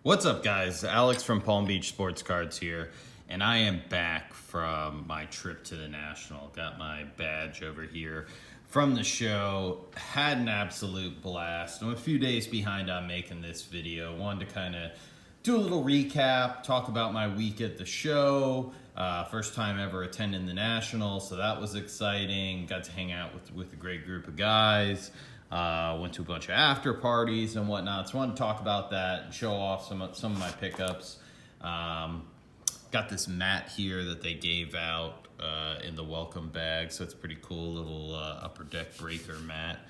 What's up, guys? Alex from Palm Beach Sports Cards here, and I am back from my trip to the National. Got my badge over here from the show. Had an absolute blast. I'm a few days behind on making this video. Wanted to kind of do a little recap, talk about my week at the show. First time ever attending the National, so that was exciting. Got to hang out with a great group of guys. Went to a bunch of after parties and whatnot. So I wanted to talk about that and show off some of my pickups. Got this mat here that they gave out in the welcome bag, so it's pretty cool, little upper deck breaker mat.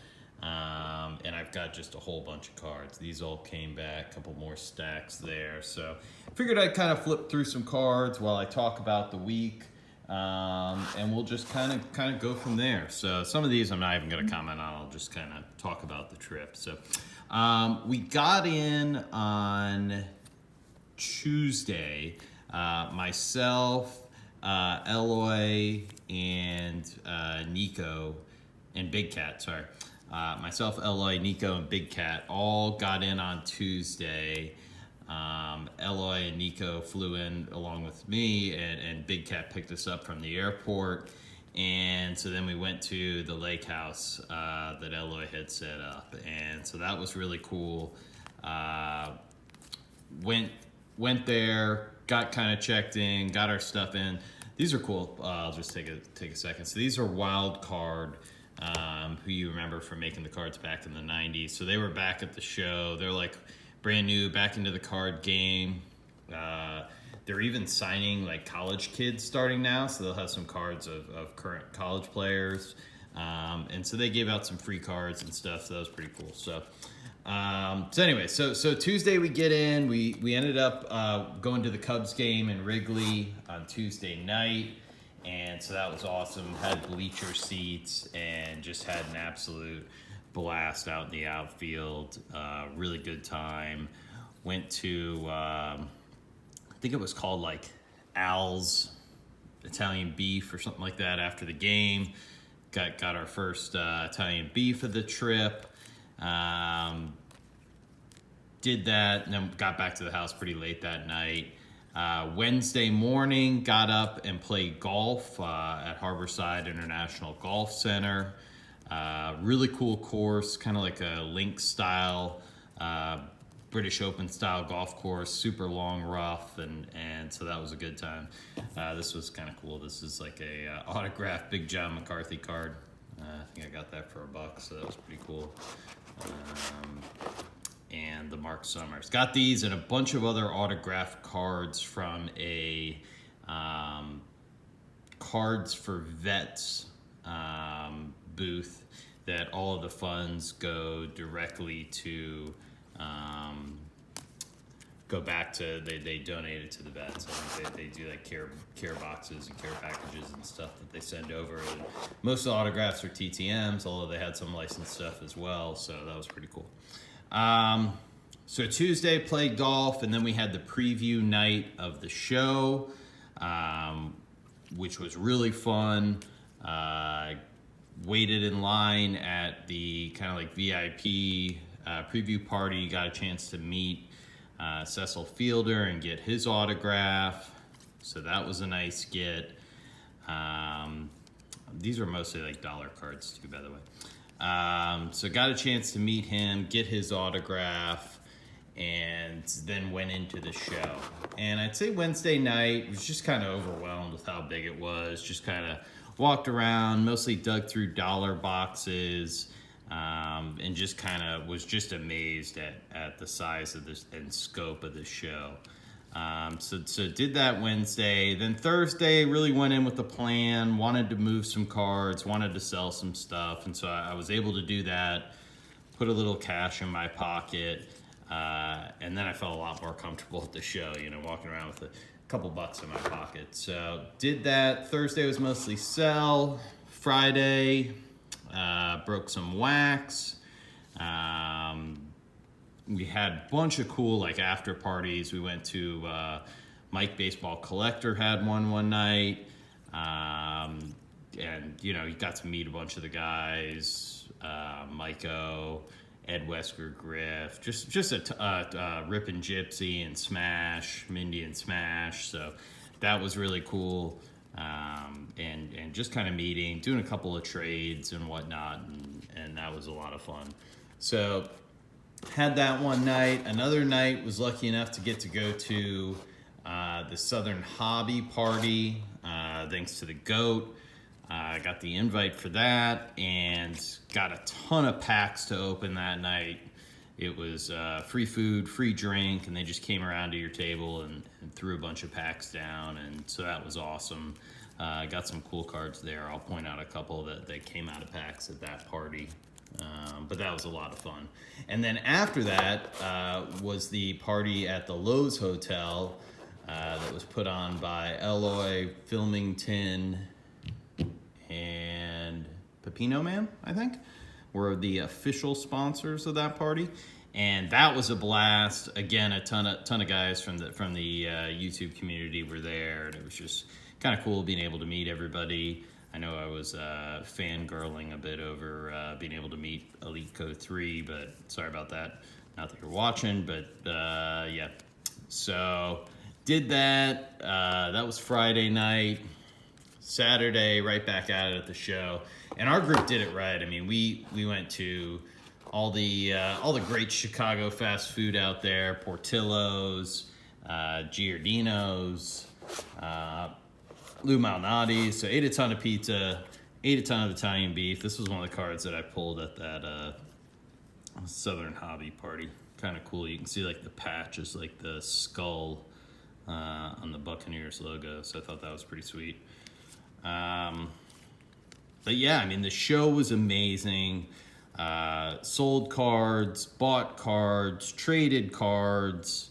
And I've got just a whole bunch of cards. These all came back, a couple more stacks there. So I figured I'd kind of flip through some cards while I talk about the week. And we'll just kind of go from there. So some of these I'm not even going to comment on. I'll just kind of talk about the trip. So we got in on Tuesday. Myself, Eloy, and Nico, and Big Cat. Sorry, myself, Eloy, Nico, and Big Cat all got in on Tuesday. Eloy and Nico flew in along with me, and Big Cat picked us up from the airport. And so then we went to the lake house that Eloy had set up. And so that was really cool. Went there, got kind of checked in, got our stuff in. These are cool. I'll just take a second. So these are Wild Card, who you remember from making the cards back in the 90s. So they were back at the show. They're like brand new, back into the card game. They're even signing like college kids starting now, so they'll have some cards of current college players. And so they gave out some free cards and stuff, so that was pretty cool. So anyway, so Tuesday we get in. We ended up going to the Cubs game in Wrigley on Tuesday night, and so that was awesome. Had bleacher seats and just had an absolute blast out in the outfield. Really good time. Went to I think it was called like Al's Italian Beef or something like that after the game. Got our first Italian beef of the trip. Did that and then got back to the house pretty late that night. Wednesday morning, got up and played golf at Harborside International Golf Center. Really cool course, kind of like a links style, British Open style golf course, super long rough, and so that was a good time. This was kind of cool. This is like a autographed Big John McCarthy card. I think I got that for $1, so that was pretty cool. And the Mark Summers. Got these and a bunch of other autographed cards from a Cards for Vets booth that all of the funds go directly to go back to. They donate it to the vets. I think they do like care boxes and care packages and stuff that they send over. And most of the autographs are TTMs, although they had some licensed stuff as well, so that was pretty cool. So Tuesday played golf, and then we had the preview night of the show, which was really fun. Waited in line at the kind of like VIP preview party. Got a chance to meet Cecil Fielder and get his autograph. So that was a nice get. These are mostly like dollar cards too, by the way. So got a chance to meet him, get his autograph, and then went into the show. And I'd say Wednesday night was just kind of overwhelmed with how big it was. Just kind of walked around, mostly dug through dollar boxes, and just kind of was just amazed at the size of this and scope of the show. So did that Wednesday. Then Thursday really went in with a plan, wanted to move some cards, wanted to sell some stuff. And so I was able to do that, put a little cash in my pocket. And then I felt a lot more comfortable at the show, walking around with a couple bucks in my pocket. So did that. Thursday was mostly sell. Friday, broke some wax. We had a bunch of cool like after parties. We went to Mike Baseball Collector had one night. And you got to meet a bunch of the guys, Miko Ed Wesker Griff, just a Rip and Gypsy and Smash, Mindy and Smash. So that was really cool. And just kind of meeting, doing a couple of trades and whatnot, and that was a lot of fun. So had that one night. Another night, was lucky enough to get to go to the Southern Hobby Party, thanks to the GOAT. I got the invite for that and got a ton of packs to open that night. It was free food, free drink, and they just came around to your table and threw a bunch of packs down, and so that was awesome. Got some cool cards there. I'll point out a couple that came out of packs at that party. But that was a lot of fun. And then after that was the party at the Lowe's Hotel that was put on by Eloy, Filmington, and Pepino Man, I think, were the official sponsors of that party. And that was a blast. Again, a ton of guys from the YouTube community were there, and it was just kind of cool being able to meet everybody. I know I was fangirling a bit over being able to meet Elite Code 3, but sorry about that. Not that you're watching, but yeah. So did that. That was Friday night. Saturday, right back at it at the show. And our group did it right. I mean, we went to all the great Chicago fast food out there, Portillo's, Giardino's, Lou Malnati's. So ate a ton of pizza, ate a ton of Italian beef. This was one of the cards that I pulled at that Southern Hobby Party. Kind of cool. You can see like the patch is like the skull on the Buccaneers logo. So I thought that was pretty sweet. But yeah, I mean, the show was amazing. Sold cards, bought cards, traded cards,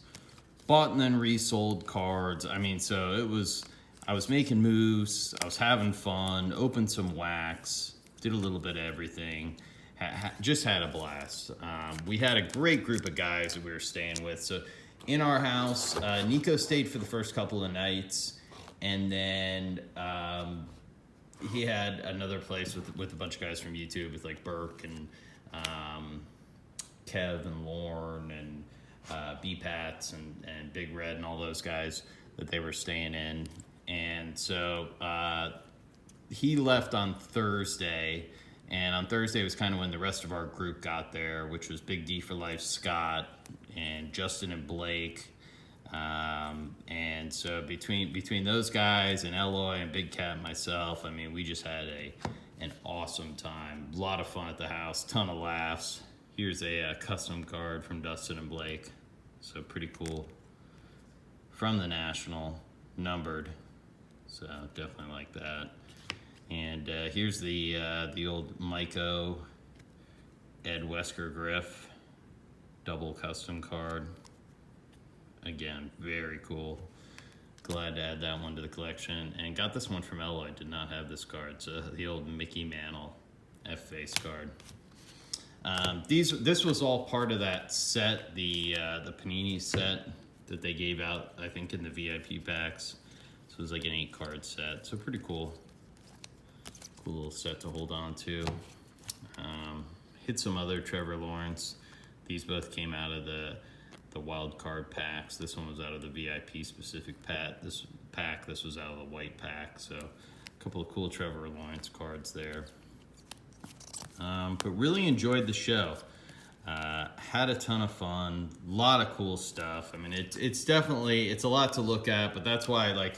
bought and then resold cards. I mean, so it was, I was making moves, I was having fun, opened some wax, did a little bit of everything, just had a blast. We had a great group of guys that we were staying with. So in our house, Nico stayed for the first couple of nights, and then he had another place with a bunch of guys from YouTube, with like Burke and Kev and Lorne and B-Pats and Big Red and all those guys that they were staying in. And so he left on Thursday, and on Thursday was kind of when the rest of our group got there, which was Big D for Life, Scott, and Justin and Blake. And so between those guys and Eloy and Big Cat and myself, I mean, we just had an awesome time. A lot of fun at the house, ton of laughs. Here's a custom card from Dustin and Blake, so pretty cool. From the National, numbered, so definitely like that. And here's the old Myco Ed Wesker Griff double custom card. Again, very cool. Glad to add that one to the collection. And got this one from Eloy. Did not have this card. So the old Mickey Mantle F-Face card. This was all part of that set, the Panini set that they gave out, I think, in the VIP packs. So it was like an 8-card set. So pretty cool. Cool little set to hold on to. Hit some other Trevor Lawrence. These both came out of the wild card packs. This one was out of the VIP specific pack. This was out of the white pack. So a couple of cool Trevor Lawrence cards there. But really enjoyed the show. Had a ton of fun. A lot of cool stuff. I mean, it's definitely, it's a lot to look at, but that's why, like,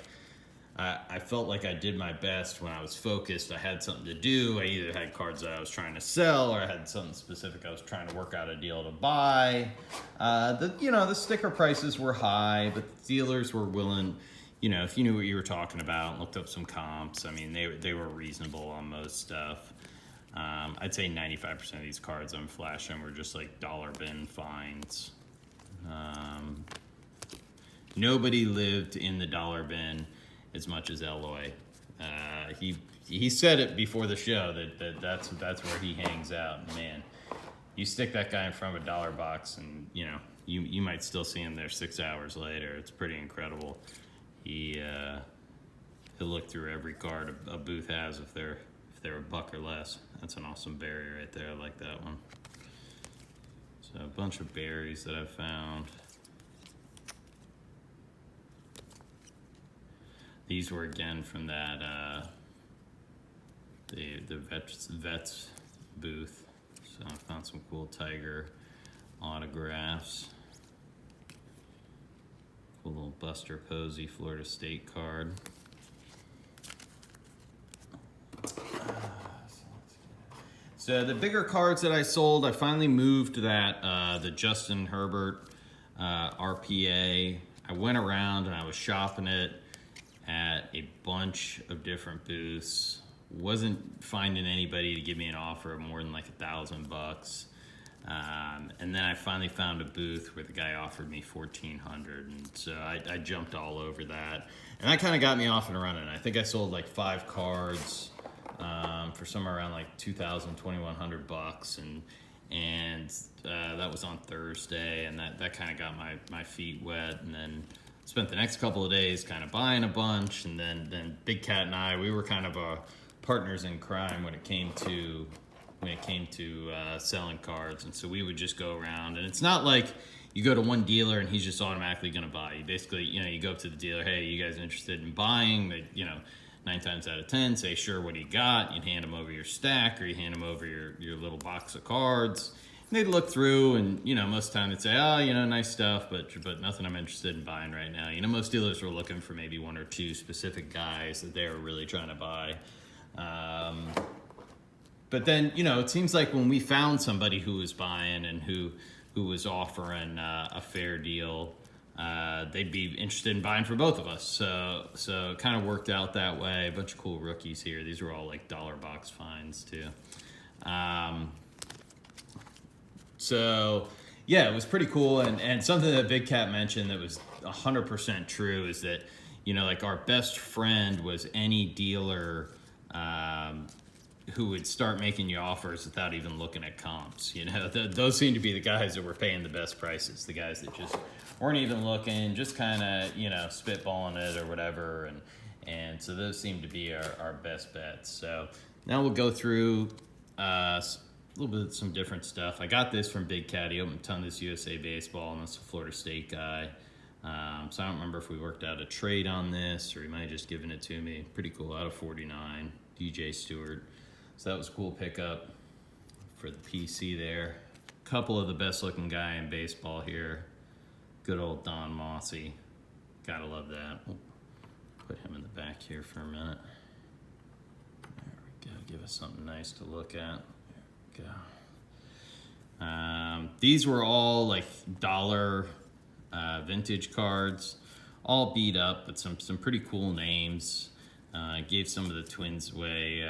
I felt like I did my best when I was focused. I had something to do. I either had cards that I was trying to sell, or I had something specific I was trying to work out a deal to buy. The sticker prices were high, but the dealers were willing. You know, if you knew what you were talking about, looked up some comps, I mean, they were reasonable on most stuff. I'd say 95% of these cards I'm flashing were just like dollar bin finds. Nobody lived in the dollar bin as much as Eloy. He said it before the show that's where he hangs out. Man, you stick that guy in front of a dollar box, and you might still see him there 6 hours later. It's pretty incredible. He'll look through every card a booth has if they're a buck or less. That's an awesome barrier right there. I like that one. So a bunch of berries that I found. These were again from that the vets booth. So I found some cool Tiger autographs. Cool little Buster Posey Florida State card. So the bigger cards that I sold, I finally moved that the Justin Herbert RPA. I went around and I was shopping it at a bunch of different booths. Wasn't finding anybody to give me an offer of more than like $1,000. And then I finally found a booth where the guy offered me $1,400, and so I jumped all over that, and that kind of got me off and running. I think I sold like 5 cards for somewhere around like $2,000, $2,100, and that was on Thursday, and that kind of got my feet wet, and then spent the next couple of days kind of buying a bunch, and then Big Cat and I, we were kind of partners in crime when it came to selling cards, and so we would just go around, and it's not like you go to one dealer and he's just automatically going to buy. You basically, you go up to the dealer, hey, you guys interested in buying? They, 9 times out of 10 say, sure, what do you got? You'd hand them over your stack, or you hand them over your little box of cards, and they'd look through, and most of the time they'd say, oh, nice stuff, but nothing I'm interested in buying right now. Most dealers were looking for maybe 1 or 2 specific guys that they were really trying to buy. But then, it seems like when we found somebody who was buying and who was offering a fair deal, they'd be interested in buying for both of us. So it kind of worked out that way. A bunch of cool rookies here. These were all like dollar box finds too. So yeah, it was pretty cool. And something that Big Cat mentioned that was 100% true is that, like our best friend was any dealer who would start making you offers without even looking at comps. Those seem to be the guys that were paying the best prices, the guys that just weren't even looking, just kind of, spitballing it or whatever. And so those seem to be our best bets. So now we'll go through a little bit of some different stuff. I got this from Big Cat. He opened a ton of this USA Baseball, and that's a Florida State guy. So I don't remember if we worked out a trade on this or he might have just given it to me. Pretty cool, out of 49, DJ Stewart. So that was a cool pickup for the PC there. Couple of the best looking guy in baseball here. Good old Don Mossy. Gotta love that. We'll put him in the back here for a minute. There we go, give us something nice to look at. There we go. These were all like dollar vintage cards, all beat up, but some pretty cool names. Gave some of the Twins away,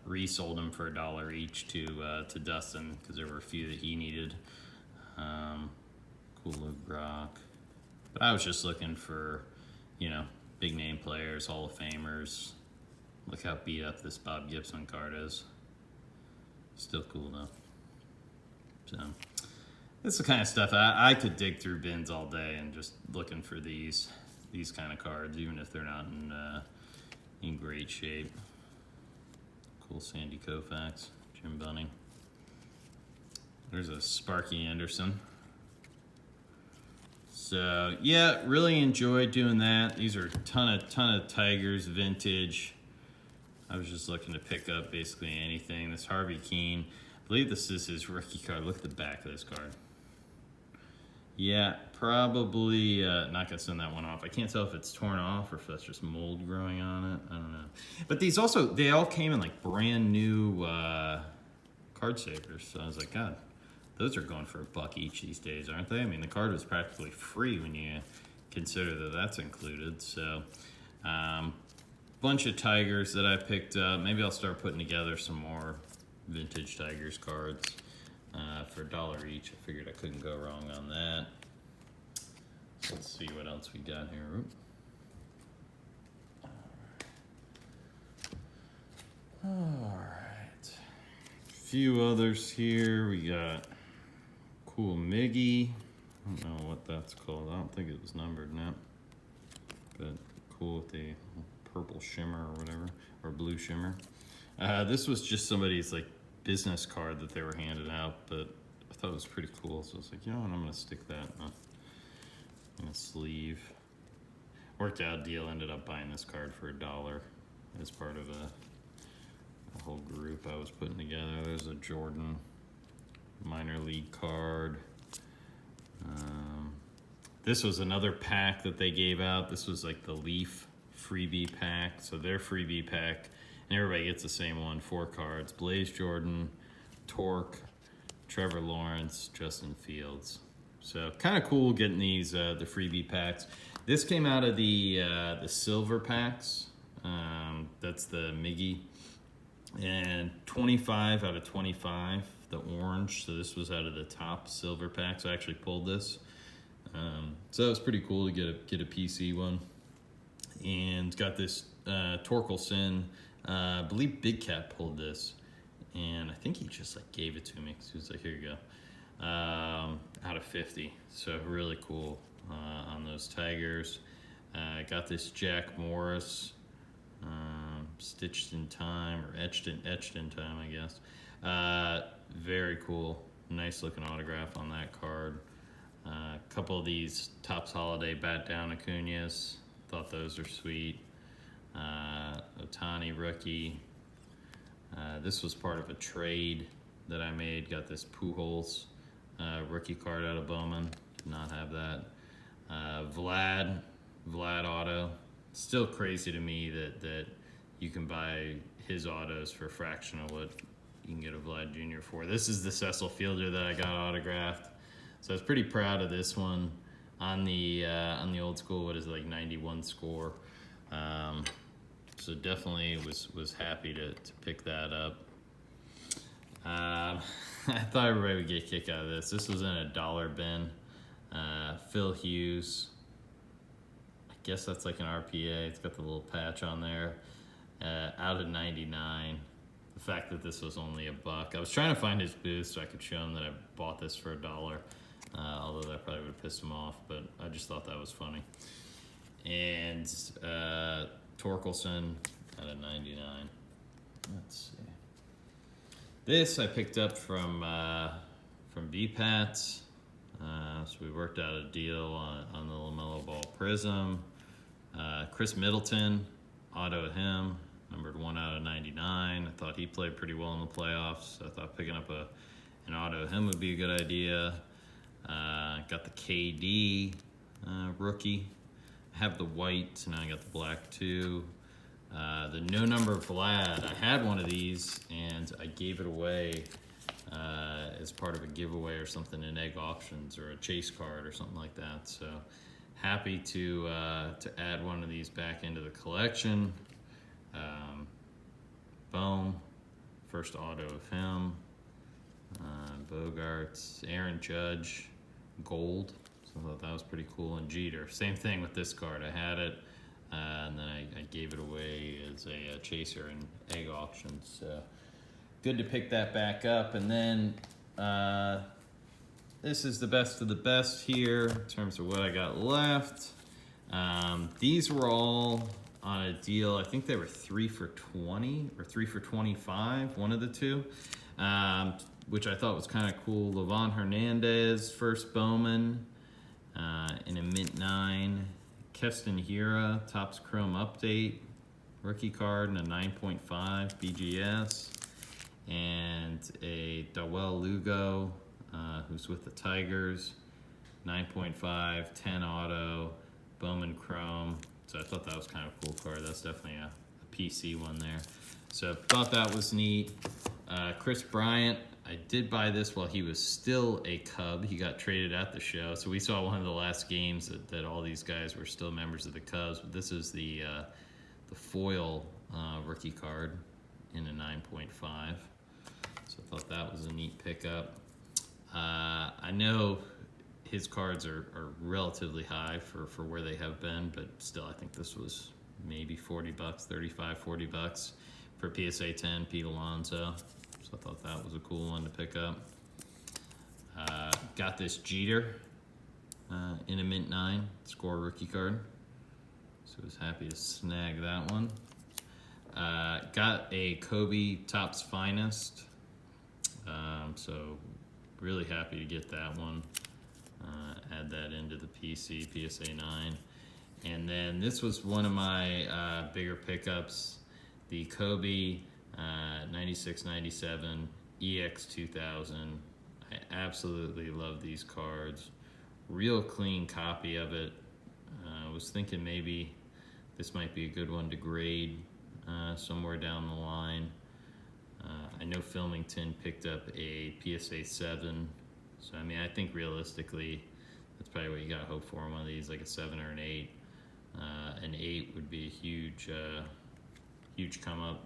resold them for $1 each to Dustin because there were a few that he needed. Cool Luke Grock. But I was just looking for, big name players, Hall of Famers. Look how beat up this Bob Gibson card is. Still cool though. So that's the kind of stuff I could dig through bins all day and just looking for these kind of cards, even if they're not in great shape. Cool Sandy Koufax, Jim Bunning. There's a Sparky Anderson. So yeah, really enjoyed doing that. These are a ton of Tigers vintage. I was just looking to pick up basically anything. This Harvey Keene, I believe this is his rookie card. Look at the back of this card. Yeah, probably not gonna send that one off. I can't tell if it's torn off or if that's just mold growing on it. I don't know. But these also, they all came in like brand new card savers. So I was like, God, those are going for $1 each these days, aren't they? I mean, the card was practically free when you consider that that's included. So, bunch of Tigers that I picked up. Maybe I'll start putting together some more vintage Tigers cards. For $1 each. I figured I couldn't go wrong on that. Let's see what else we got here. All right. A few others here. We got cool Miggy. I don't know what that's called. I don't think it was numbered now. But cool with the purple shimmer or whatever, or blue shimmer. This was just somebody's like business card that they were handing out, but thought it was pretty cool. So I was like, you know what, I'm gonna stick that in a sleeve. Worked out a deal, ended up buying this card for $1 as part of a whole group I was putting together. There's a Jordan minor league card. This was another pack that they gave out. This was like the Leaf freebie pack. So their freebie pack, and everybody gets the same one, 4 cards. Blaze Jordan, Torque, Trevor Lawrence, Justin Fields. So kind of cool getting these, the freebie packs. This came out of the silver packs. That's the Miggy. And 25 out of 25, the orange. So this was out of the top silver packs. I actually pulled this. So it was pretty cool to get a PC one. And got this Torkelson. I believe Big Cat pulled this. And I think he just like gave it to me. So he was like, here you go. Out of 50. So really cool on those Tigers. Got this Jack Morris. Stitched in time, or etched in time, I guess. Very cool. Nice looking autograph on that card. A couple of these Topps Holiday Bat Down Acuñas. Thought those are sweet. Ohtani rookie. This was part of a trade that I made. Got this Pujols rookie card out of Bowman. Did not have that. Vlad auto. Still crazy to me that you can buy his autos for a fraction of what you can get a Vlad Jr. for. This is the Cecil Fielder that I got autographed. So I was pretty proud of this one on the old school. What is it, like 91 score? So definitely was happy to pick that up. I thought everybody would get a kick out of this. This was in a $1 bin. Phil Hughes. I guess that's like an RPA. It's got the little patch on there. Out of 99. The fact that this was only $1. I was trying to find his booth so I could show him that I bought this for $1. Although that probably would have pissed him off, but I just thought that was funny. And Torkelson out of 99. Let's see. This I picked up from BPATS. So we worked out a deal on the LaMelo Ball Prism. Chris Middleton, auto of him, numbered 1 out of 99. I thought he played pretty well in the playoffs. So I thought picking up an auto of him would be a good idea. Got the KD rookie. I have the white, so now I got the black too. The no number Vlad, I had one of these and I gave it away as part of a giveaway or something in Egg Auctions or a chase card or something like that. So happy to add one of these back into the collection. Bohm, first auto of him. Bogarts, Aaron Judge, gold. So I thought that was pretty cool. And Jeter, same thing with this card. I had it, and then I gave it away as a chaser in Egg Auctions. So good to pick that back up. And then this is the best of the best here in terms of what I got left. These were all on a deal. I think they were 3 for $20 or 3 for $25, one of the two, which I thought was kind of cool. Lavon Hernandez, first Bowman in a mint 9. Keston Hira, Topps Chrome Update, rookie card in a 9.5 BGS. And a Dawel Lugo, who's with the Tigers, 9.5, 10 auto, Bowman Chrome. So I thought that was kind of a cool card. That's definitely a PC one there. So thought that was neat. Chris Bryant, I did buy this while he was still a Cub. He got traded at the show. So we saw one of the last games that all these guys were still members of the Cubs. But this is the foil rookie card in a 9.5. So I thought that was a neat pickup. I know his cards are relatively high for where they have been, but still I think this was maybe $40, $35, $40 for PSA 10 Pete Alonso. So I thought that was a cool one to pick up. Got this Jeter in a mint 9 score rookie card. So I was happy to snag that one. Got a Kobe Topps Finest. So really happy to get that one. Add that into the PSA 9. And then this was one of my bigger pickups, the Kobe 96-97 EX 2000. I absolutely love these cards. Real clean copy of it. I was thinking maybe this might be a good one to grade somewhere down the line. I know Filmington picked up a PSA 7, so I mean, I think realistically that's probably what you got to hope for on one of these, like a 7 or an 8. An 8 would be a huge come up.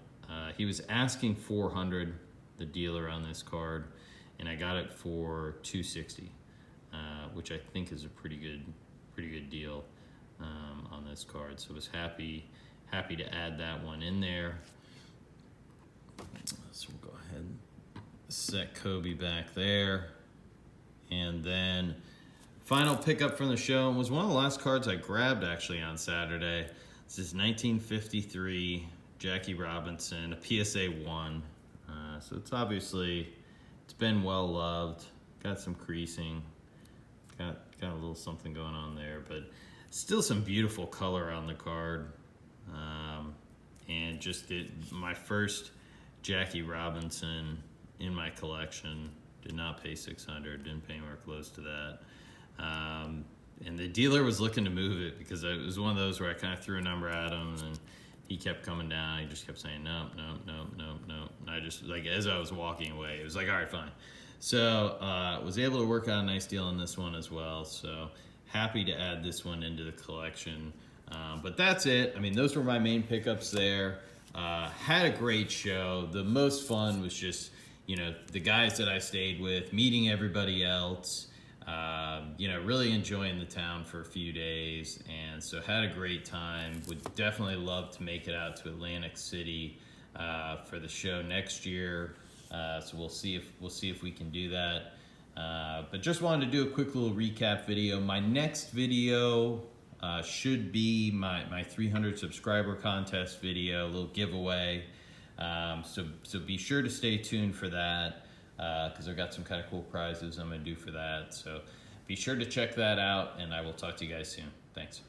He was asking 400, the dealer on this card, and I got it for 260, which I think is a pretty good deal on this card. So I was happy to add that one in there. So we'll go ahead and set Kobe back there. And then final pickup from the show, and was one of the last cards I grabbed actually on Saturday. This is 1953 Jackie Robinson, a PSA 1. So it's been well loved. Got some creasing, got a little something going on there, but still some beautiful color on the card. And just my first Jackie Robinson in my collection. Did not pay 600, didn't pay anywhere close to that. And the dealer was looking to move it because it was one of those where I kind of threw a number at him and he kept coming down. He just kept saying, no. And I just, like, as I was walking away, it was like, all right, fine. So was able to work out a nice deal on this one as well. So happy to add this one into the collection. But that's it. I mean, those were my main pickups there. Had a great show. The most fun was just, the guys that I stayed with, meeting everybody else, really enjoying the town for a few days. And so had a great time. Would definitely love to make it out to Atlantic City for the show next year. So we'll see if we can do that. But just wanted to do a quick little recap video. My next video should be my 300 subscriber contest video, a little giveaway. So be sure to stay tuned for that because I've got some kind of cool prizes I'm going to do for that. So be sure to check that out, and I will talk to you guys soon. Thanks.